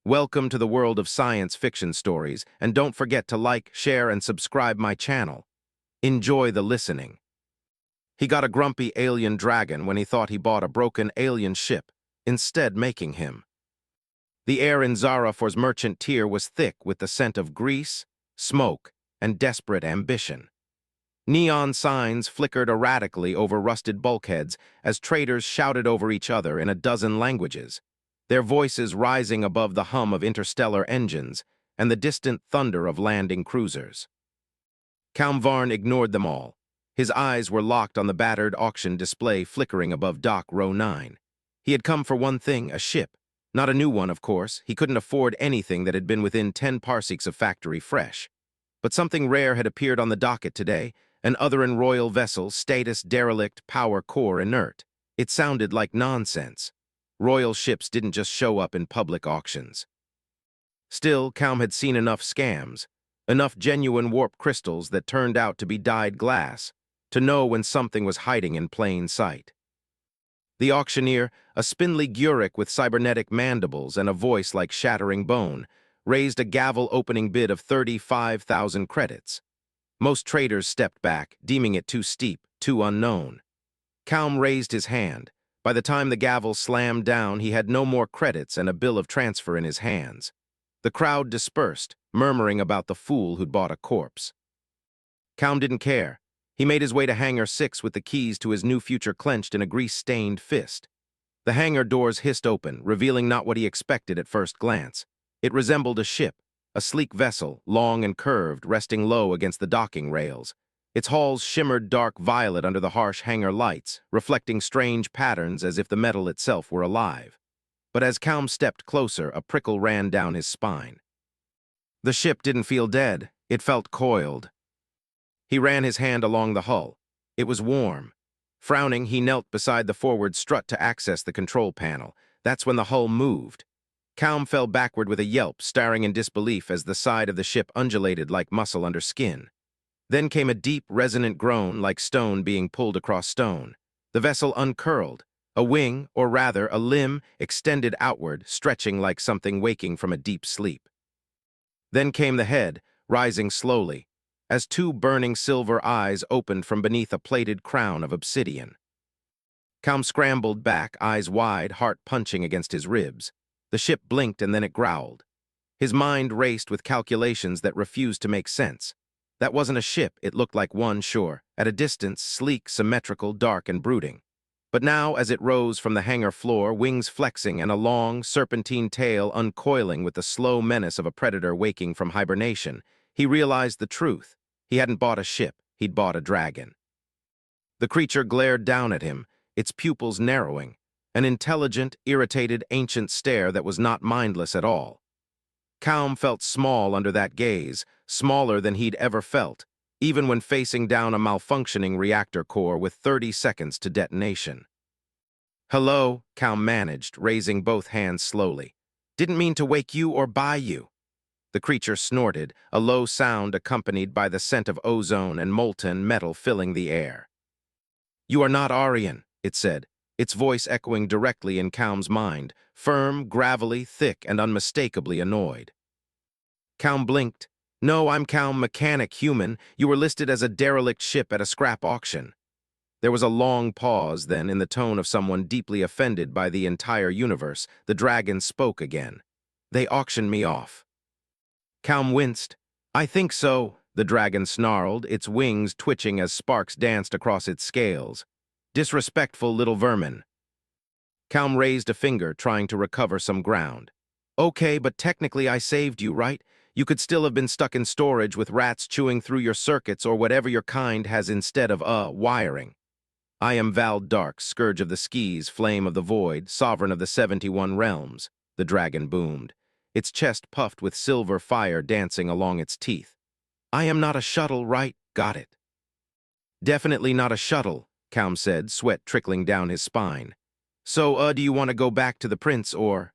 Welcome to the world of science fiction stories, and don't forget to like, share, and subscribe my channel. Enjoy the listening. He got a grumpy alien dragon when he thought he bought a broken alien ship, instead making him. The air in Zarafor's merchant tier was thick with the scent of grease, smoke, and desperate ambition. Neon signs flickered erratically over rusted bulkheads as traders shouted over each other in a dozen languages, their voices rising above the hum of interstellar engines and the distant thunder of landing cruisers. Count Varn ignored them all. His eyes were locked on the battered auction display flickering above dock row 9. He had come for one thing, a ship. Not a new one, of course. He couldn't afford anything that had been within 10 parsecs of factory fresh. But something rare had appeared on the docket today, an Otheran royal vessel, status derelict, power core inert. It sounded like nonsense. Royal ships didn't just show up in public auctions. Still, Calm had seen enough scams, enough genuine warp crystals that turned out to be dyed glass, to know when something was hiding in plain sight. The auctioneer, a spindly Guric with cybernetic mandibles and a voice like shattering bone, raised a gavel-opening bid of 35,000 credits. Most traders stepped back, deeming it too steep, too unknown. Calm raised his hand. By the time the gavel slammed down, he had no more credits and a bill of transfer in his hands. The crowd dispersed, murmuring about the fool who'd bought a corpse. Calm didn't care. He made his way to Hangar 6 with the keys to his new future clenched in a grease-stained fist. The hangar doors hissed open, revealing not what he expected at first glance. It resembled a ship, a sleek vessel, long and curved, resting low against the docking rails. Its halls shimmered dark violet under the harsh hangar lights, reflecting strange patterns as if the metal itself were alive. But as Calm stepped closer, a prickle ran down his spine. The ship didn't feel dead. It felt coiled. He ran his hand along the hull. It was warm. Frowning, he knelt beside the forward strut to access the control panel. That's when the hull moved. Calm fell backward with a yelp, staring in disbelief as the side of the ship undulated like muscle under skin. Then came a deep, resonant groan like stone being pulled across stone. The vessel uncurled. A wing, or rather a limb, extended outward, stretching like something waking from a deep sleep. Then came the head, rising slowly, as two burning silver eyes opened from beneath a plated crown of obsidian. Calm scrambled back, eyes wide, heart punching against his ribs. The ship blinked and then it growled. His mind raced with calculations that refused to make sense. That wasn't a ship, it looked like one, sure, at a distance, sleek, symmetrical, dark, and brooding. But now, as it rose from the hangar floor, wings flexing and a long, serpentine tail uncoiling with the slow menace of a predator waking from hibernation, he realized the truth. He hadn't bought a ship, he'd bought a dragon. The creature glared down at him, its pupils narrowing, an intelligent, irritated, ancient stare that was not mindless at all. Calm felt small under that gaze, smaller than he'd ever felt, even when facing down a malfunctioning reactor core with 30 seconds to detonation. "Hello," Calm managed, raising both hands slowly. "Didn't mean to wake you or buy you." The creature snorted, a low sound accompanied by the scent of ozone and molten metal filling the air. "You are not Aryan," it said, its voice echoing directly in Calm's mind, firm, gravelly, thick, and unmistakably annoyed. Calm blinked. "No, I'm Calm, mechanic human. You were listed as a derelict ship at a scrap auction." There was a long pause, then, in the tone of someone deeply offended by the entire universe, the dragon spoke again. "They auctioned me off." Calm winced. "I think so," the dragon snarled, its wings twitching as sparks danced across its scales. "Disrespectful little vermin." Calm raised a finger, trying to recover some ground. "Okay, but technically I saved you, right? You could still have been stuck in storage with rats chewing through your circuits or whatever your kind has instead of, wiring." "I am Val Dark, Scourge of the Skis, Flame of the Void, Sovereign of the 71 Realms," the dragon boomed, its chest puffed with silver fire dancing along its teeth. "I am not a shuttle, right? Got it." "Definitely not a shuttle," Calm said, sweat trickling down his spine. "So, do you want to go back to the prince, or—"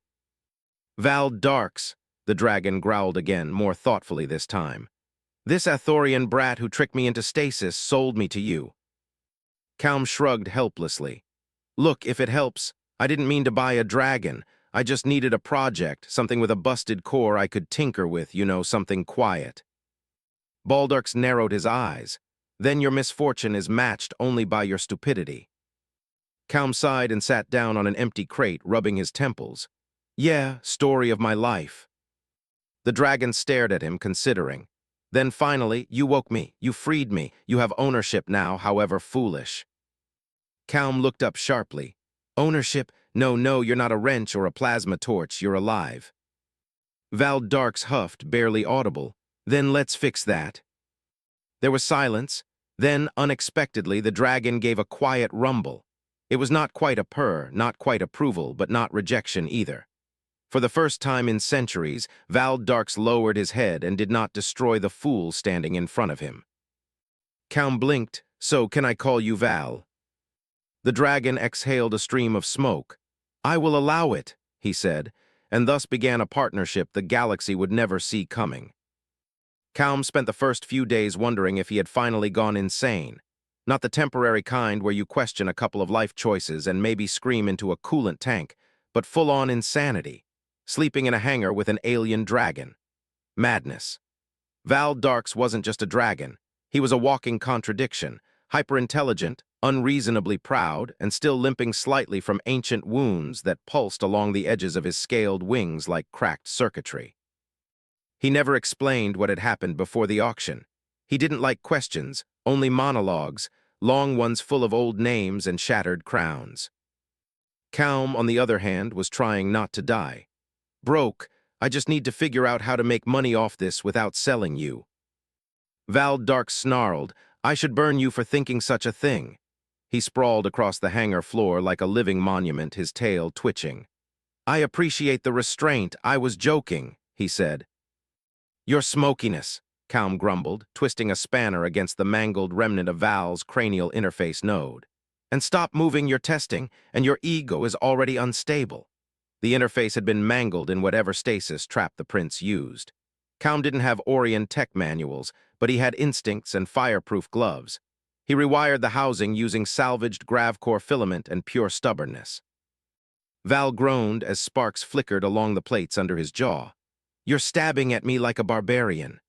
"Val Darks," the dragon growled again, more thoughtfully this time. "This Athorian brat who tricked me into stasis sold me to you." Calm shrugged helplessly. "Look, if it helps, I didn't mean to buy a dragon. I just needed a project, something with a busted core I could tinker with, something quiet. Baldarks narrowed his eyes. Then your misfortune is matched only by your stupidity. Calm sighed and sat down on an empty crate, rubbing his temples. Yeah, story of my life. The dragon stared at him, considering. Then finally, you woke me, you freed me, you have ownership now, however foolish. Calm looked up sharply. Ownership? No, you're not a wrench or a plasma torch, you're alive. Val Darks huffed, barely audible. Then let's fix that. There was silence. Then, unexpectedly, the dragon gave a quiet rumble. It was not quite a purr, not quite approval, but not rejection either. For the first time in centuries, Val Darks lowered his head and did not destroy the fool standing in front of him. Calm blinked. So can I call you Val? The dragon exhaled a stream of smoke. I will allow it, he said, and thus began a partnership the galaxy would never see coming. Calm spent the first few days wondering if he had finally gone insane. Not the temporary kind where you question a couple of life choices and maybe scream into a coolant tank, but full-on insanity, sleeping in a hangar with an alien dragon. Madness. Val Darks wasn't just a dragon. He was a walking contradiction, hyper-intelligent, unreasonably proud, and still limping slightly from ancient wounds that pulsed along the edges of his scaled wings like cracked circuitry. He never explained what had happened before the auction. He didn't like questions, only monologues, long ones full of old names and shattered crowns. Calm, on the other hand, was trying not to die. Broke, I just need to figure out how to make money off this without selling you. Val Darks snarled, I should burn you for thinking such a thing. He sprawled across the hangar floor like a living monument, his tail twitching. I appreciate the restraint, I was joking, he said. Your smokiness, Calm grumbled, twisting a spanner against the mangled remnant of Val's cranial interface node. And stop moving your testing, and your ego is already unstable. The interface had been mangled in whatever stasis trap the prince used. Calm didn't have Orion tech manuals, but he had instincts and fireproof gloves. He rewired the housing using salvaged gravcore filament and pure stubbornness. Val groaned as sparks flickered along the plates under his jaw. You're stabbing at me like a barbarian.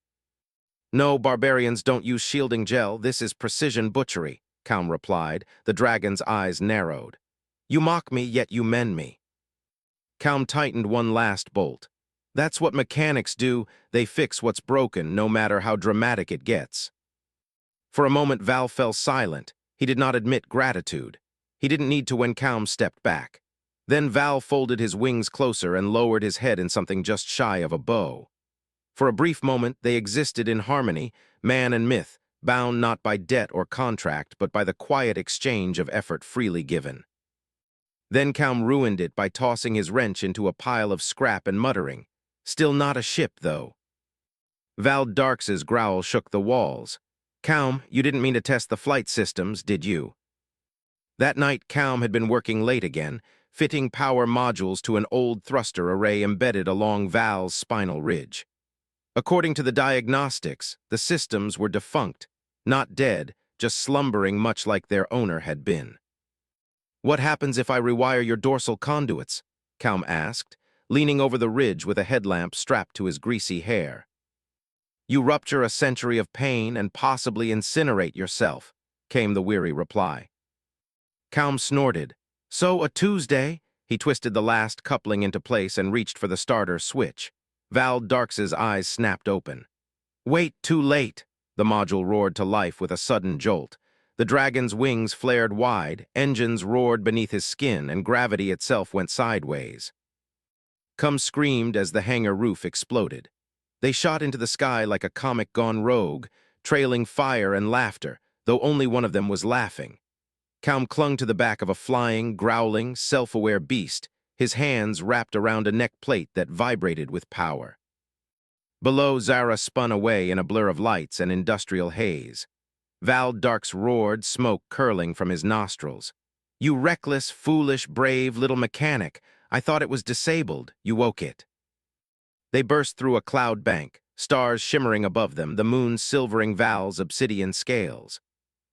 No, barbarians don't use shielding gel. This is precision butchery, Calm replied, the dragon's eyes narrowed. You mock me, yet you mend me. Calm tightened one last bolt. That's what mechanics do. They fix what's broken, no matter how dramatic it gets. For a moment, Val fell silent. He did not admit gratitude. He didn't need to when Calm stepped back. Then Val folded his wings closer and lowered his head in something just shy of a bow. For a brief moment, they existed in harmony, man and myth, bound not by debt or contract, but by the quiet exchange of effort freely given. Then Calm ruined it by tossing his wrench into a pile of scrap and muttering, Still not a ship, though. Val Darks's growl shook the walls. Calm, you didn't mean to test the flight systems, did you? That night, Calm had been working late again, fitting power modules to an old thruster array embedded along Val's spinal ridge. According to the diagnostics, the systems were defunct, not dead, just slumbering much like their owner had been. What happens if I rewire your dorsal conduits? Calm asked, leaning over the ridge with a headlamp strapped to his greasy hair. You rupture a century of pain and possibly incinerate yourself, came the weary reply. Calm snorted. So, a Tuesday? He twisted the last coupling into place and reached for the starter switch. Val Darks's eyes snapped open. Wait, too late, the module roared to life with a sudden jolt. The dragon's wings flared wide, engines roared beneath his skin, and gravity itself went sideways. Cum screamed as the hangar roof exploded. They shot into the sky like a comic gone rogue, trailing fire and laughter, though only one of them was laughing. Calm clung to the back of a flying, growling, self-aware beast, his hands wrapped around a neck plate that vibrated with power. Below, Zara spun away in a blur of lights and industrial haze. Val Darks roared, smoke curling from his nostrils. You reckless, foolish, brave little mechanic. I thought it was disabled. You woke it. They burst through a cloud bank, stars shimmering above them, the moon silvering Val's obsidian scales.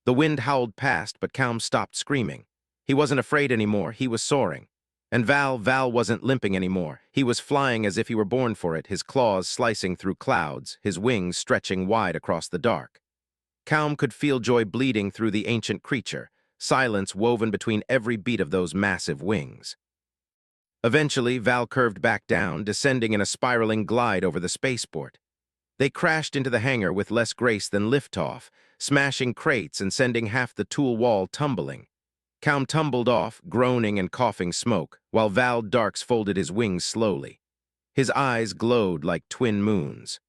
The wind howled past, but Calm stopped screaming. He wasn't afraid anymore, he was soaring. And Val wasn't limping anymore. He was flying as if he were born for it, his claws slicing through clouds, his wings stretching wide across the dark. Calm could feel joy bleeding through the ancient creature, silence woven between every beat of those massive wings. Eventually, Val curved back down, descending in a spiraling glide over the spaceport. They crashed into the hangar with less grace than liftoff, smashing crates and sending half the tool wall tumbling. Calm tumbled off, groaning and coughing smoke, while Val Darks folded his wings slowly. His eyes glowed like twin moons.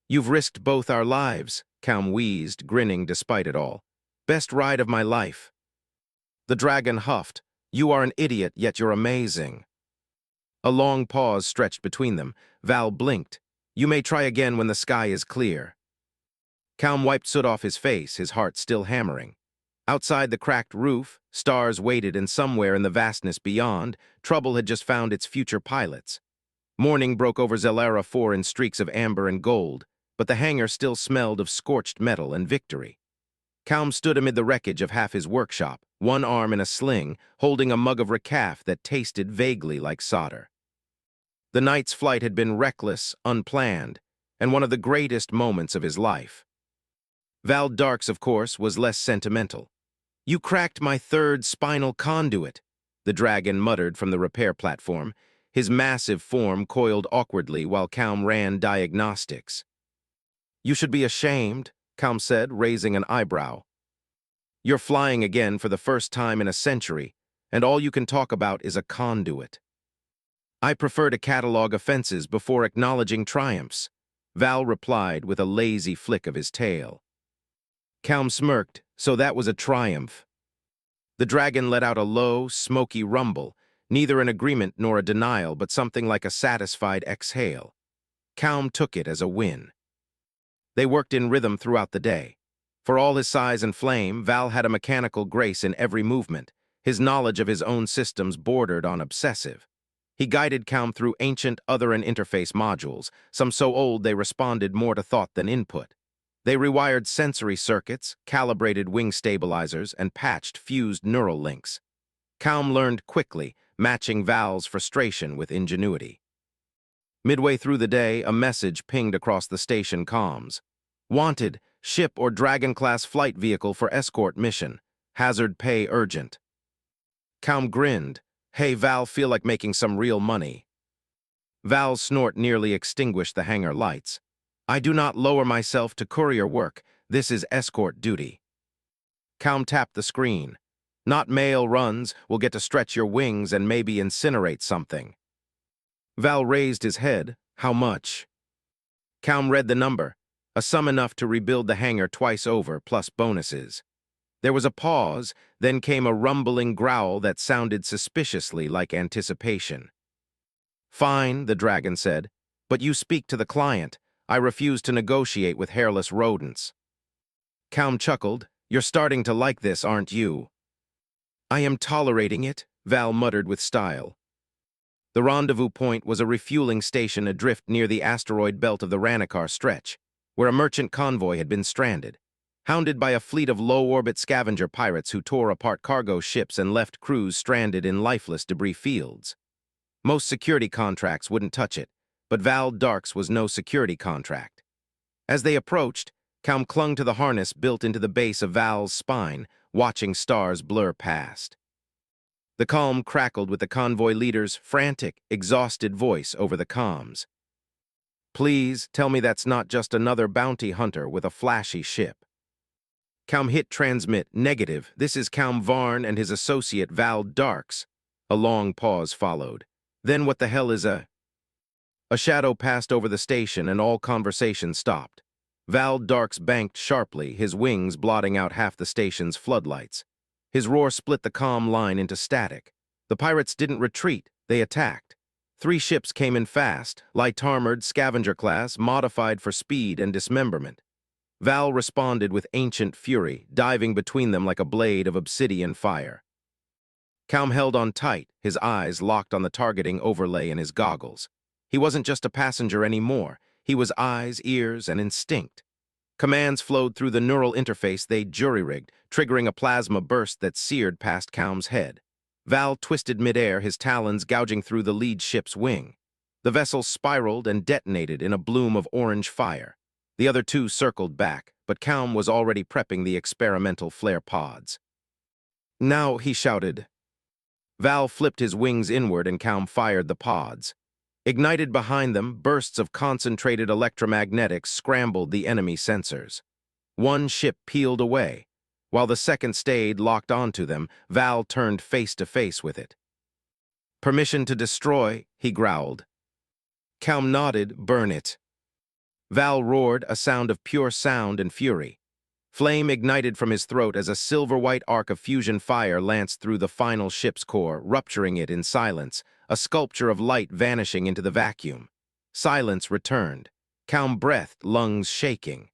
"You've risked both our lives," Calm wheezed, grinning despite it all. "Best ride of my life." The dragon huffed. "You are an idiot, yet you're amazing." A long pause stretched between them. Val blinked. "You may try again when the sky is clear." Calm wiped soot off his face, his heart still hammering. Outside the cracked roof, stars waited, and somewhere in the vastness beyond, trouble had just found its future pilots. Morning broke over Zellara 4 in streaks of amber and gold, but the hangar still smelled of scorched metal and victory. Calm stood amid the wreckage of half his workshop, one arm in a sling, holding a mug of recaf that tasted vaguely like solder. The night's flight had been reckless, unplanned, and one of the greatest moments of his life. Val Darks, of course, was less sentimental. "You cracked my third spinal conduit," the dragon muttered from the repair platform, his massive form coiled awkwardly while Calm ran diagnostics. "You should be ashamed," Calm said, raising an eyebrow. "You're flying again for the first time in a century, and all you can talk about is a conduit." "I prefer to catalog offenses before acknowledging triumphs," Val replied with a lazy flick of his tail. Calm smirked. "So that was a triumph." The dragon let out a low, smoky rumble, neither an agreement nor a denial, but something like a satisfied exhale. Calm took it as a win. They worked in rhythm throughout the day. For all his size and flame, Val had a mechanical grace in every movement. His knowledge of his own systems bordered on obsessive. He guided Calm through ancient other and interface modules, some so old they responded more to thought than input. They rewired sensory circuits, calibrated wing stabilizers, and patched fused neural links. Calm learned quickly, matching Val's frustration with ingenuity. Midway through the day, a message pinged across the station comms. "Wanted, ship or Dragon-class flight vehicle for escort mission. Hazard pay urgent." Calm grinned. "Hey, Val, feel like making some real money." Val's snort nearly extinguished the hangar lights. "I do not lower myself to courier work. This is escort duty." Calm tapped the screen. "Not mail runs. We'll get to stretch your wings and maybe incinerate something." Val raised his head. "How much?" Calm read the number, a sum enough to rebuild the hangar twice over, plus bonuses. There was a pause, then came a rumbling growl that sounded suspiciously like anticipation. "Fine," the dragon said, "but you speak to the client. I refuse to negotiate with hairless rodents." Calm chuckled. "You're starting to like this, aren't you?" "I am tolerating it," Val muttered with style. The rendezvous point was a refueling station adrift near the asteroid belt of the Ranakar Stretch, where a merchant convoy had been stranded. Hounded by a fleet of low-orbit scavenger pirates who tore apart cargo ships and left crews stranded in lifeless debris fields. Most security contracts wouldn't touch it, but Val Darks was no security contract. As they approached, Calm clung to the harness built into the base of Val's spine, watching stars blur past. The calm crackled with the convoy leader's frantic, exhausted voice over the comms. "Please, tell me that's not just another bounty hunter with a flashy ship." Calm hit transmit, negative. "This is Calm Varn and his associate Val Darks." A long pause followed. "Then what the hell is a—" A shadow passed over the station and all conversation stopped. Val Darks banked sharply, his wings blotting out half the station's floodlights. His roar split the comm line into static. The pirates didn't retreat, they attacked. 3 ships came in fast, light-armored, scavenger class, modified for speed and dismemberment. Val responded with ancient fury, diving between them like a blade of obsidian fire. Calm held on tight, his eyes locked on the targeting overlay in his goggles. He wasn't just a passenger anymore. He was eyes, ears, and instinct. Commands flowed through the neural interface they'd jury-rigged, triggering a plasma burst that seared past Calm's head. Val twisted midair, his talons gouging through the lead ship's wing. The vessel spiraled and detonated in a bloom of orange fire. The other two circled back, but Calm was already prepping the experimental flare pods. "Now," he shouted. Val flipped his wings inward and Calm fired the pods. Ignited behind them, bursts of concentrated electromagnetics scrambled the enemy sensors. One ship peeled away. While the second stayed locked onto them, Val turned face to face with it. "Permission to destroy," he growled. Calm nodded. "Burn it." Val roared, a sound of pure sound and fury. Flame ignited from his throat as a silver-white arc of fusion fire lanced through the final ship's core, rupturing it in silence, a sculpture of light vanishing into the vacuum. Silence returned. Calm breathed, lungs shaking.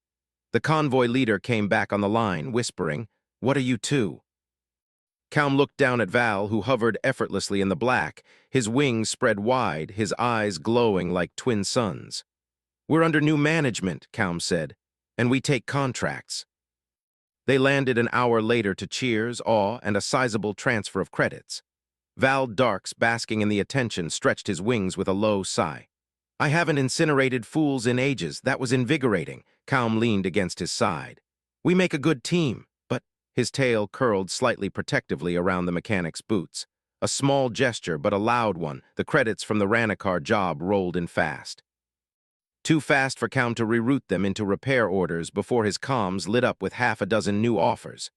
The convoy leader came back on the line, whispering, "What are you two?" Calm looked down at Val, who hovered effortlessly in the black, his wings spread wide, his eyes glowing like twin suns. "We're under new management," Calm said, "and we take contracts." They landed an hour later to cheers, awe, and a sizable transfer of credits. Val Darks, basking in the attention, stretched his wings with a low sigh. "I haven't incinerated fools in ages. That was invigorating." Calm leaned against his side. "We make a good team, but—" His tail curled slightly protectively around the mechanic's boots. A small gesture, but a loud one. The credits from the Ranicar job rolled in fast. Too fast for Calm to reroute them into repair orders before his comms lit up with half a dozen new offers.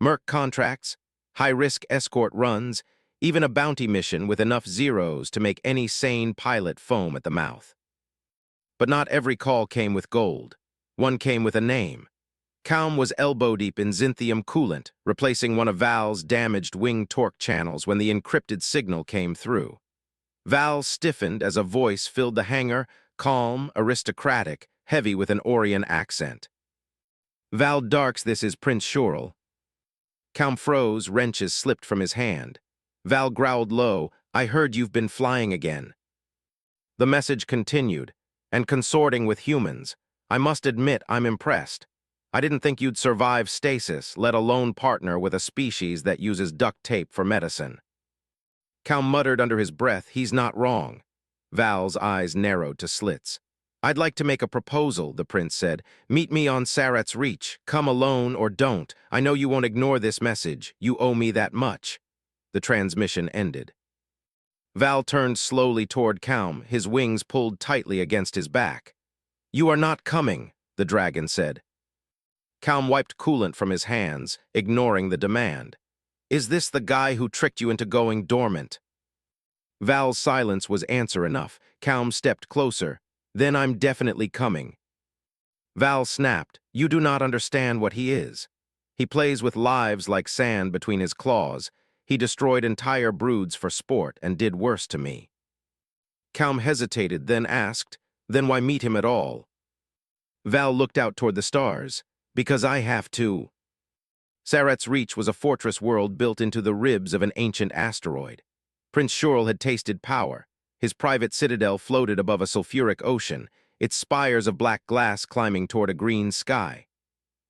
Merc contracts, high-risk escort runs, even a bounty mission with enough zeros to make any sane pilot foam at the mouth. But not every call came with gold. One came with a name. Calm was elbow-deep in xinthium coolant, replacing one of Val's damaged wing torque channels when the encrypted signal came through. Val stiffened as a voice filled the hangar, calm, aristocratic, heavy with an Orient accent. "Val Darks, this is Prince Shurl." Calm froze, wrenches slipped from his hand. Val growled low, "I heard you've been flying again." The message continued, "And consorting with humans. I must admit I'm impressed. I didn't think you'd survive stasis, let alone partner with a species that uses duct tape for medicine." Calm muttered under his breath, "He's not wrong." Val's eyes narrowed to slits. "I'd like to make a proposal," the prince said. "Meet me on Sarat's Reach. Come alone or don't. I know you won't ignore this message. You owe me that much." The transmission ended. Val turned slowly toward Calm, his wings pulled tightly against his back. "You are not coming," the dragon said. Calm wiped coolant from his hands, ignoring the demand. "Is this the guy who tricked you into going dormant?" Val's silence was answer enough. Calm stepped closer. "Then I'm definitely coming." Val snapped, "You do not understand what he is. He plays with lives like sand between his claws. He destroyed entire broods for sport and did worse to me." Calm hesitated, then asked, "Then why meet him at all?" Val looked out toward the stars. "Because I have to." Sarat's Reach was a fortress world built into the ribs of an ancient asteroid. Prince Shurl had tasted power. His private citadel floated above a sulfuric ocean, its spires of black glass climbing toward a green sky.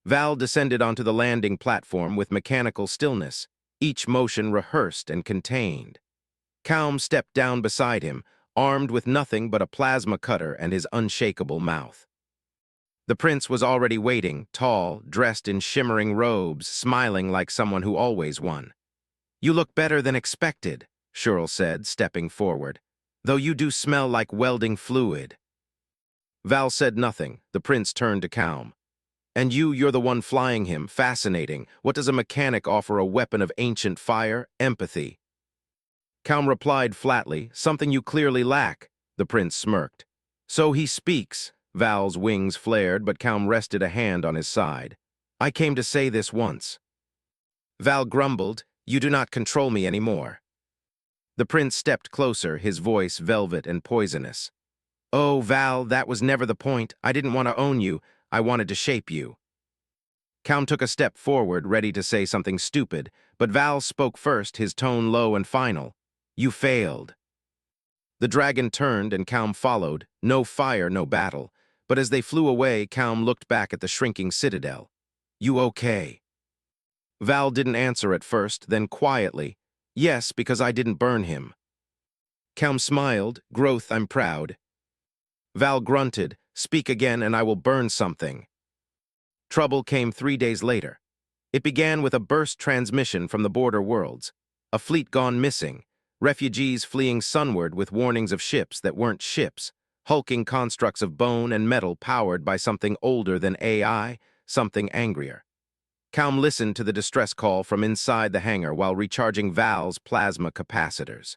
Val descended onto the landing platform with mechanical stillness, each motion rehearsed and contained. Calm stepped down beside him, armed with nothing but a plasma cutter and his unshakable mouth. The prince was already waiting, tall, dressed in shimmering robes, smiling like someone who always won. "You look better than expected," Shurl said, stepping forward, "though you do smell like welding fluid." Val said nothing. The prince turned to Calm. "And you're the one flying him. Fascinating. What does a mechanic offer a weapon of ancient fire? Empathy." Calm replied flatly, "Something you clearly lack." The prince smirked. "So he speaks." Val's wings flared, but Calm rested a hand on his side. "I came to say this once." Val grumbled, "You do not control me anymore." The prince stepped closer, his voice velvet and poisonous. "Oh, Val, that was never the point. I didn't want to own you. I wanted to shape you." Calm took a step forward, ready to say something stupid, but Val spoke first, his tone low and final. "You failed." The dragon turned and Calm followed. No fire, no battle. But as they flew away, Calm looked back at the shrinking citadel. "You okay?" Val didn't answer at first, then quietly, Yes, because I didn't burn him. Calm smiled. Growth, I'm proud. Val grunted. Speak again and I will burn something. Trouble came 3 days later. It began with a burst transmission from the border worlds. A fleet gone missing. Refugees fleeing sunward with warnings of ships that weren't ships. Hulking constructs of bone and metal powered by something older than AI, something angrier. Calm listened to the distress call from inside the hangar while recharging Val's plasma capacitors.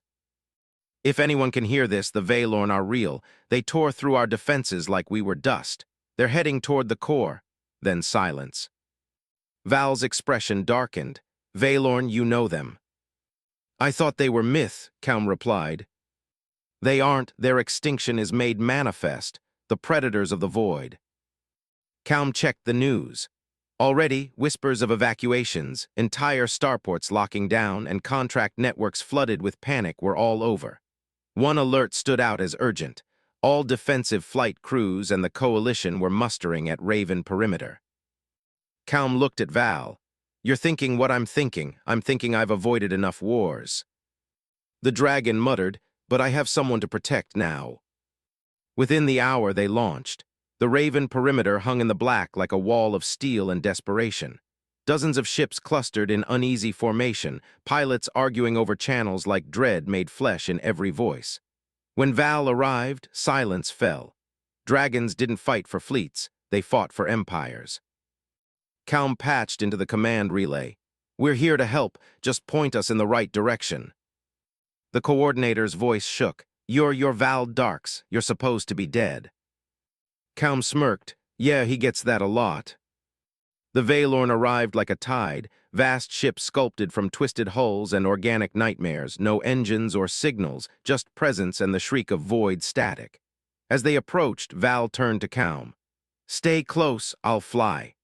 If anyone can hear this, the Valorn are real. They tore through our defenses like we were dust. They're heading toward the core. Then silence. Val's expression darkened. Valorn, you know them. I thought they were myth, Calm replied. They aren't. Their extinction is made manifest. The predators of the void. Calm checked the news. Already, whispers of evacuations, entire starports locking down, and contract networks flooded with panic were all over. One alert stood out as urgent. All defensive flight crews and the coalition were mustering at Raven perimeter. Calm looked at Val. You're thinking what I'm thinking. I'm thinking I've avoided enough wars. The dragon muttered, but I have someone to protect now. Within the hour they launched. The Raven perimeter hung in the black like a wall of steel and desperation. Dozens of ships clustered in uneasy formation, pilots arguing over channels like dread made flesh in every voice. When Val arrived, silence fell. Dragons didn't fight for fleets, they fought for empires. Calm patched into the command relay. We're here to help, just point us in the right direction. The coordinator's voice shook. You're Val Darks, you're supposed to be dead. Calm smirked. Yeah, he gets that a lot. The Valorn arrived like a tide, vast ships sculpted from twisted hulls and organic nightmares, no engines or signals, just presence and the shriek of void static. As they approached, Val turned to Calm. Stay close, I'll fly.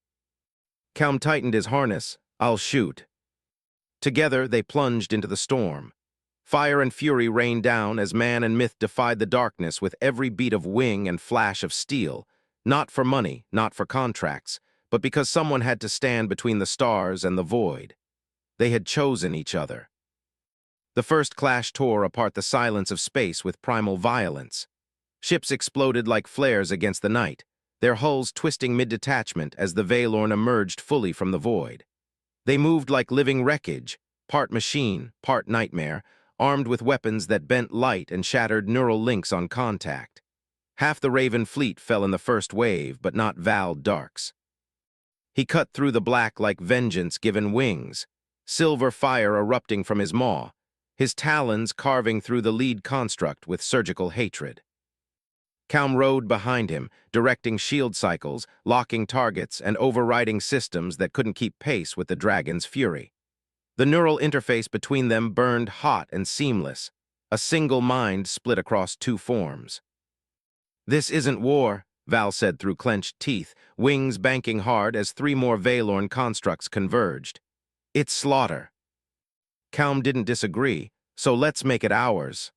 Calm tightened his harness. I'll shoot. Together, they plunged into the storm. Fire and fury rained down as man and myth defied the darkness with every beat of wing and flash of steel, not for money, not for contracts, but because someone had to stand between the stars and the void. They had chosen each other. The first clash tore apart the silence of space with primal violence. Ships exploded like flares against the night, their hulls twisting mid-detachment as the Valorn emerged fully from the void. They moved like living wreckage, part machine, part nightmare, armed with weapons that bent light and shattered neural links on contact. Half the Raven fleet fell in the first wave, but not Val Darks. He cut through the black like vengeance given wings, silver fire erupting from his maw, his talons carving through the lead construct with surgical hatred. Calm rode behind him, directing shield cycles, locking targets, and overriding systems that couldn't keep pace with the dragon's fury. The neural interface between them burned hot and seamless, a single mind split across two forms. This isn't war, Val said through clenched teeth, wings banking hard as 3 more Valorn constructs converged. It's slaughter. Calm didn't disagree, so let's make it ours.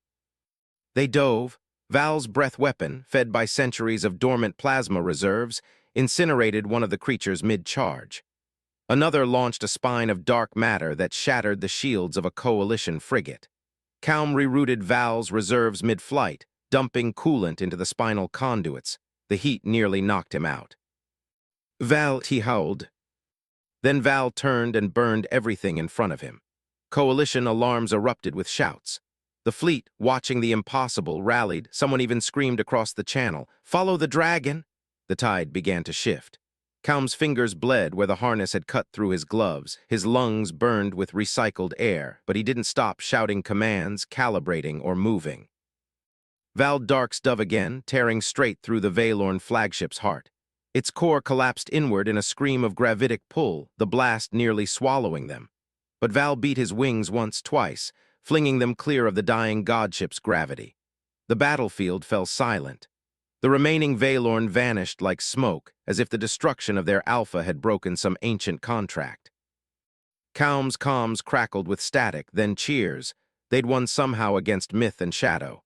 They dove. Val's breath weapon, fed by centuries of dormant plasma reserves, incinerated one of the creatures mid-charge. Another launched a spine of dark matter that shattered the shields of a coalition frigate. Calm rerouted Val's reserves mid-flight, dumping coolant into the spinal conduits. The heat nearly knocked him out. Val, he howled. Then Val turned and burned everything in front of him. Coalition alarms erupted with shouts. The fleet, watching the impossible, rallied. Someone even screamed across the channel, "Follow the dragon!" The tide began to shift. Calm's fingers bled where the harness had cut through his gloves. His lungs burned with recycled air, but he didn't stop shouting commands, calibrating, or moving. Val Darks dove again, tearing straight through the Valorn flagship's heart. Its core collapsed inward in a scream of gravitic pull, the blast nearly swallowing them. But Val beat his wings once, twice, flinging them clear of the dying godship's gravity. The battlefield fell silent. The remaining Valorn vanished like smoke, as if the destruction of their alpha had broken some ancient contract. Calm's comms crackled with static, then cheers. They'd won somehow against myth and shadow.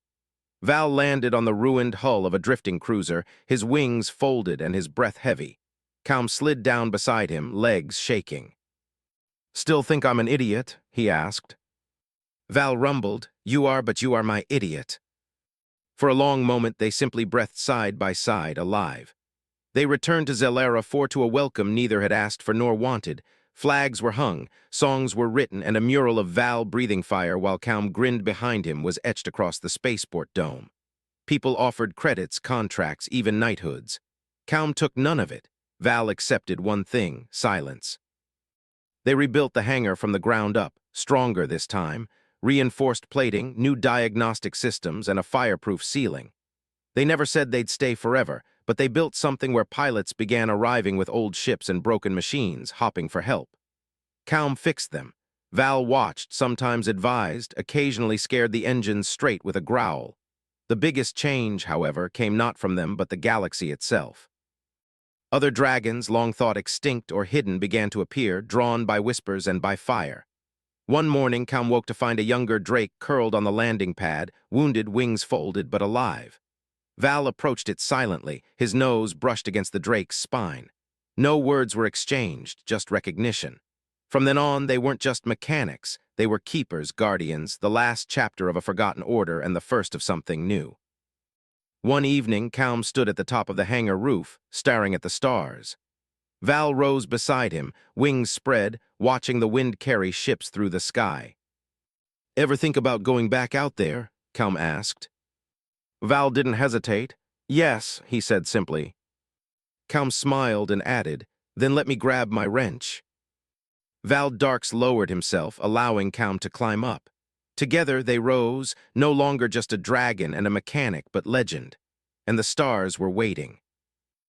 Val landed on the ruined hull of a drifting cruiser, his wings folded and his breath heavy. Calm slid down beside him, legs shaking. "Still think I'm an idiot?" he asked. Val rumbled, "You are, but you are my idiot." For a long moment, they simply breathed side by side, alive. They returned to Zelera for to a welcome neither had asked for nor wanted. Flags were hung, songs were written, and a mural of Val breathing fire while Calm grinned behind him was etched across the spaceport dome. People offered credits, contracts, even knighthoods. Calm took none of it. Val accepted one thing, silence. They rebuilt the hangar from the ground up, stronger this time, reinforced plating, new diagnostic systems, and a fireproof ceiling. They never said they'd stay forever, but they built something where pilots began arriving with old ships and broken machines, hopping for help. Calm fixed them. Val watched, sometimes advised, occasionally scared the engines straight with a growl. The biggest change, however, came not from them but the galaxy itself. Other dragons, long thought extinct or hidden, began to appear, drawn by whispers and by fire. One morning, Calm woke to find a younger drake curled on the landing pad, wounded, wings folded, but alive. Val approached it silently, his nose brushed against the drake's spine. No words were exchanged, just recognition. From then on, they weren't just mechanics. They were keepers, guardians, the last chapter of a forgotten order and the first of something new. One evening, Calm stood at the top of the hangar roof, staring at the stars. Val rose beside him, wings spread, watching the wind carry ships through the sky. "Ever think about going back out there?" Calm asked. Val didn't hesitate. "Yes," he said simply. Calm smiled and added, "Then let me grab my wrench." Val Darks lowered himself, allowing Calm to climb up. Together they rose, no longer just a dragon and a mechanic, but legend. And the stars were waiting.